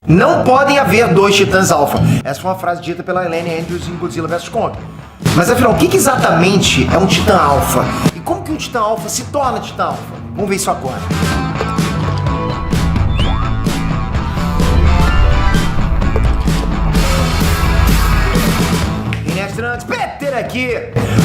Não podem haver dois titãs alfa. Essa foi uma frase dita pela Elaine Andrews em Godzilla vs Kong. Mas afinal, o que exatamente é um titã alfa? E como que um titã alfa se torna titã alfa? Vamos ver isso agora. Peter aqui!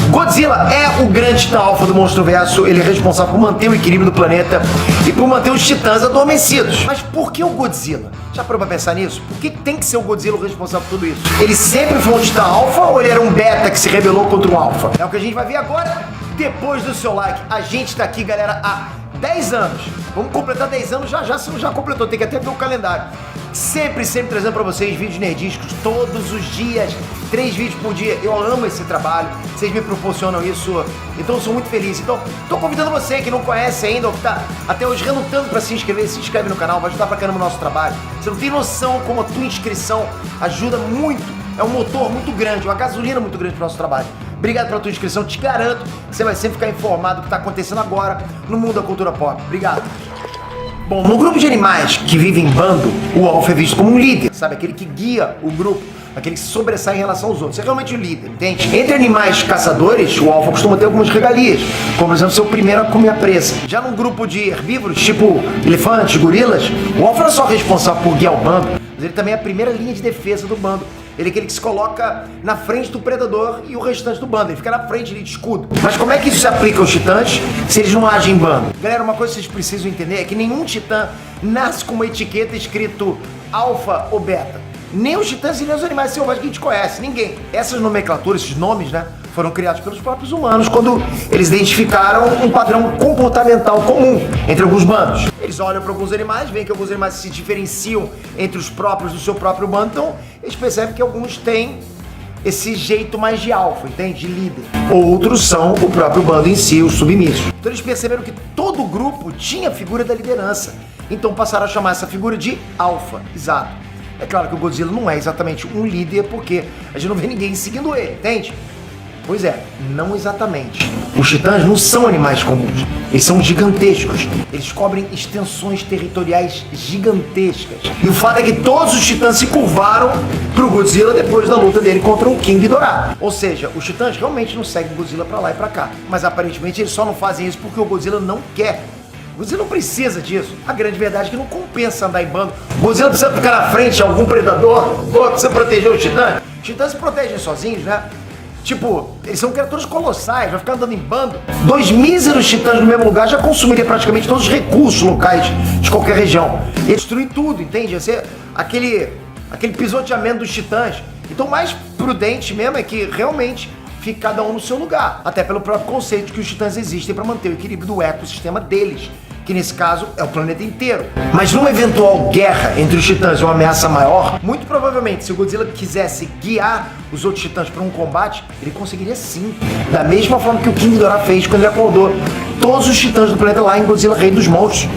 Godzilla é o grande titã alfa do Monstroverso. Ele é responsável por manter o equilíbrio do planeta e por manter os titãs adormecidos. Mas por que o Godzilla? Já parou pra pensar nisso? Por que tem que ser o Godzilla o responsável por tudo isso? Ele sempre foi um titã alfa ou ele era um beta que se rebelou contra o alfa? É o que a gente vai ver agora, depois do seu like. A gente tá aqui, galera, há 10 anos. Vamos completar 10 anos, já completou, tem que até ver o calendário. Sempre trazendo pra vocês vídeos nerdísticos todos os dias, 3 vídeos por dia. Eu amo esse trabalho, vocês me proporcionam isso, então eu sou muito feliz. Então, tô convidando você que não conhece ainda, ou que tá até hoje relutando pra se inscrever, se inscreve no canal, vai ajudar pra caramba o nosso trabalho. Você não tem noção como a tua inscrição ajuda muito, é um motor muito grande, uma gasolina muito grande pro nosso trabalho. Obrigado pela tua inscrição, te garanto que você vai sempre ficar informado do que tá acontecendo agora no mundo da cultura pop. Obrigado. Bom, no grupo de animais que vivem em bando, o alfa é visto como um líder, sabe? Aquele que guia o grupo, aquele que se sobressai em relação aos outros. É realmente o líder, entende? Entre animais caçadores, o alfa costuma ter algumas regalias, como por exemplo ser o primeiro a comer a presa. Já num grupo de herbívoros, tipo elefantes, gorilas, o alfa não é só responsável por guiar o bando, mas ele também é a primeira linha de defesa do bando. Ele é aquele que se coloca na frente do predador e o restante do bando. Ele fica na frente ali de escudo. Mas como é que isso se aplica aos titãs se eles não agem em bando? Galera, uma coisa que vocês precisam entender é que nenhum titã nasce com uma etiqueta escrito alfa ou beta. Nem os titãs e nem os animais selvagens que a gente conhece. Ninguém. Essas nomenclaturas, esses nomes, né? Foram criados pelos próprios humanos quando eles identificaram um padrão comportamental comum entre alguns bandos. Eles olham para alguns animais, veem que alguns animais se diferenciam entre os próprios do seu próprio bando, então eles percebem que alguns têm esse jeito mais de alfa, entende? De líder. Outros são o próprio bando em si, os submissos. Então eles perceberam que todo grupo tinha a figura da liderança, então passaram a chamar essa figura de alfa, exato. É claro que o Godzilla não é exatamente um líder porque a gente não vê ninguém seguindo ele, entende? Pois é, não exatamente. Os titãs não são animais comuns, eles são gigantescos. Eles cobrem extensões territoriais gigantescas. E o fato é que todos os titãs se curvaram pro Godzilla depois da luta dele contra o King Ghidorah. Ou seja, os titãs realmente não seguem o Godzilla pra lá e pra cá. Mas aparentemente eles só não fazem isso porque o Godzilla não quer. O Godzilla não precisa disso. A grande verdade é que não compensa andar em bando. O Godzilla precisa ficar na frente de algum predador, ou precisa proteger os titãs. Os titãs se protegem sozinhos, né? Tipo, eles são criaturas colossais, vai ficar andando em bando. 2 míseros titãs no mesmo lugar já consumiria praticamente todos os recursos locais de qualquer região. E destruir tudo, entende? Ia ser aquele pisoteamento dos titãs. Então o mais prudente mesmo é que realmente fique cada um no seu lugar. Até pelo próprio conceito de que os titãs existem para manter o equilíbrio do ecossistema deles, que nesse caso é o planeta inteiro. Mas numa eventual guerra entre os titãs e uma ameaça maior, muito provavelmente se o Godzilla quisesse guiar os outros titãs para um combate, ele conseguiria sim. Da mesma forma que o King Ghidorah fez quando ele acordou todos os titãs do planeta lá em Godzilla Rei dos Monstros.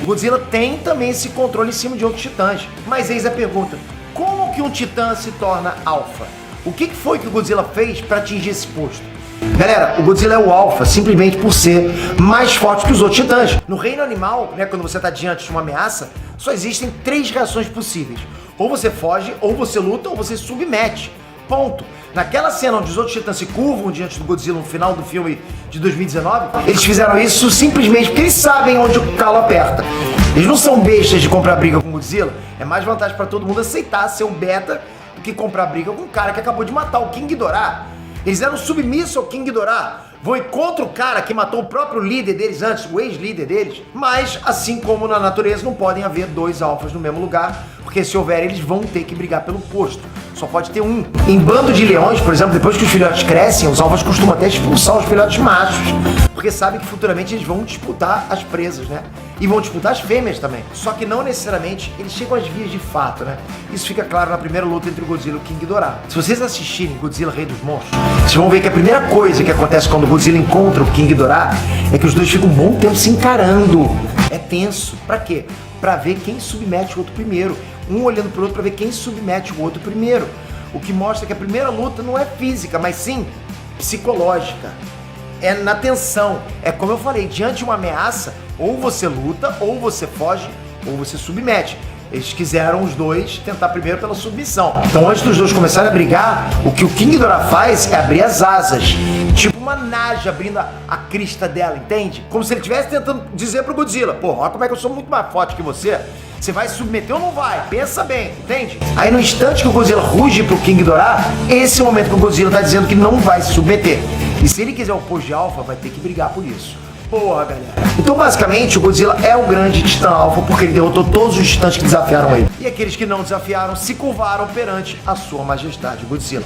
O Godzilla tem também esse controle em cima de outros titãs. Mas eis a pergunta, como que um titã se torna alfa? O que foi que o Godzilla fez para atingir esse posto? Galera, o Godzilla é o alfa simplesmente por ser mais forte que os outros titãs. No reino animal, né, quando você está diante de uma ameaça, só existem 3 reações possíveis. Ou você foge, ou você luta, ou você se submete. Ponto. Naquela cena onde os outros titãs se curvam diante do Godzilla no final do filme de 2019, eles fizeram isso simplesmente porque eles sabem onde o calo aperta. Eles não são bestas de comprar briga com o Godzilla. É mais vantagem para todo mundo aceitar ser um beta do que comprar briga com um cara que acabou de matar o King Ghidorah. Eles eram submissos ao King Ghidorah, vão contra o cara que matou o próprio líder deles antes, o ex-líder deles. Mas, assim como na natureza, não podem haver 2 alfas no mesmo lugar, porque se houver, eles vão ter que brigar pelo posto. Só pode ter um. Em bando de leões, por exemplo, depois que os filhotes crescem, os alfas costumam até expulsar os filhotes machos, porque sabem que futuramente eles vão disputar as presas, né? E vão disputar as fêmeas também. Só que não necessariamente eles chegam às vias de fato, né? Isso fica claro na primeira luta entre o Godzilla e o King Ghidorah. Se vocês assistirem Godzilla Rei dos Monstros, vocês vão ver que a primeira coisa que acontece quando o Godzilla encontra o King Ghidorah é que os dois ficam um bom tempo se encarando. É tenso. Pra quê? Pra ver quem submete o outro primeiro. Um olhando pro outro pra ver quem submete o outro primeiro. O que mostra que a primeira luta não é física, mas sim psicológica. É na tensão. É como eu falei, diante de uma ameaça, ou você luta, ou você foge, ou você submete. Eles quiseram os dois tentar primeiro pela submissão. Então antes dos dois começarem a brigar, o que o King Ghidorah faz é abrir as asas. Tipo uma Naja abrindo a crista dela, entende? Como se ele estivesse tentando dizer pro Godzilla, pô, olha como é que eu sou muito mais forte que você. Você vai se submeter ou não vai? Pensa bem, entende? Aí no instante que o Godzilla ruge pro King Ghidorah, esse é o momento que o Godzilla tá dizendo que não vai se submeter. E se ele quiser o pôr de alfa, vai ter que brigar por isso. Porra, galera. Então, basicamente, o Godzilla é o grande titã alfa porque ele derrotou todos os titãs que desafiaram ele. E aqueles que não desafiaram se curvaram perante a sua majestade, Godzilla.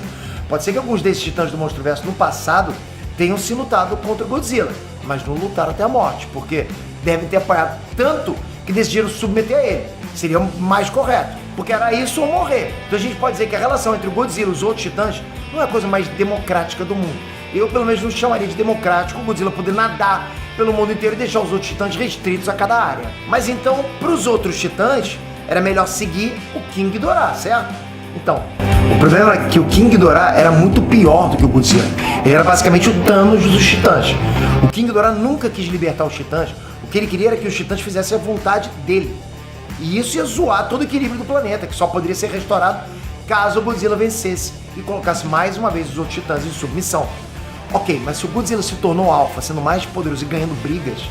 Pode ser que alguns desses titãs do Monstroverso no passado tenham se lutado contra o Godzilla, mas não lutaram até a morte, porque devem ter apanhado tanto que decidiram submeter a ele. Seria mais correto, porque era isso ou morrer. Então a gente pode dizer que a relação entre o Godzilla e os outros titãs não é a coisa mais democrática do mundo. Eu, pelo menos, não chamaria de democrático o Godzilla poder nadar pelo mundo inteiro e deixar os outros titãs restritos a cada área. Mas então, para os outros titãs, era melhor seguir o King Ghidorah, certo? Então, o problema é que o King Ghidorah era muito pior do que o Godzilla. Ele era basicamente o Thanos dos titãs. O King Ghidorah nunca quis libertar os titãs. O que ele queria era que os titãs fizessem a vontade dele. E isso ia zoar todo o equilíbrio do planeta, que só poderia ser restaurado caso o Godzilla vencesse e colocasse mais uma vez os outros titãs em submissão. Ok, mas se o Godzilla se tornou alfa, sendo mais poderoso e ganhando brigas,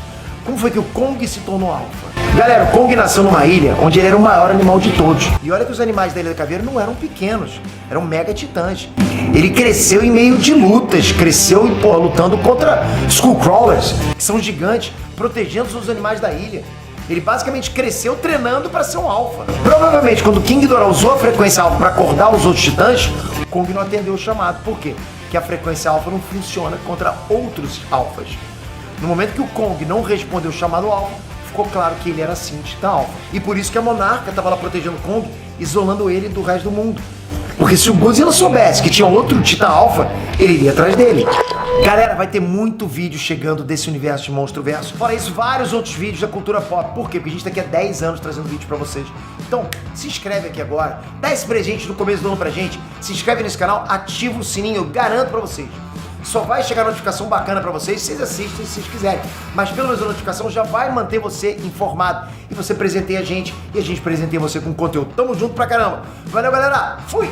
como foi que o Kong se tornou alfa? Galera, o Kong nasceu numa ilha onde ele era o maior animal de todos. E olha que os animais da Ilha da Caveira não eram pequenos, eram mega titãs. Ele cresceu em meio de lutas, cresceu lutando contra Skullcrawlers, que são gigantes, protegendo os outros animais da ilha. Ele basicamente cresceu treinando para ser um alfa. Provavelmente, quando o King Ghidorah usou a frequência alfa para acordar os outros titãs, o Kong não atendeu o chamado. Por quê? Porque a frequência alfa não funciona contra outros alfas. No momento que o Kong não respondeu o chamado alfa, ficou claro que ele era sim titã alfa. E por isso que a Monarca estava lá protegendo o Kong, isolando ele do resto do mundo. Porque se o Godzilla soubesse que tinha outro titã alfa, ele iria atrás dele. Galera, vai ter muito vídeo chegando desse universo de Monstroverso. Fora isso, vários outros vídeos da cultura pop. Por quê? Porque a gente tá aqui há 10 anos trazendo vídeo pra vocês. Então, se inscreve aqui agora, dá esse presente no começo do ano pra gente, se inscreve nesse canal, ativa o sininho, eu garanto pra vocês. Só vai chegar notificação bacana pra vocês, vocês assistem se vocês quiserem. Mas pelo menos a notificação já vai manter você informado. E você presenteia a gente e a gente presenteia você com conteúdo. Tamo junto pra caramba. Valeu, galera. Fui!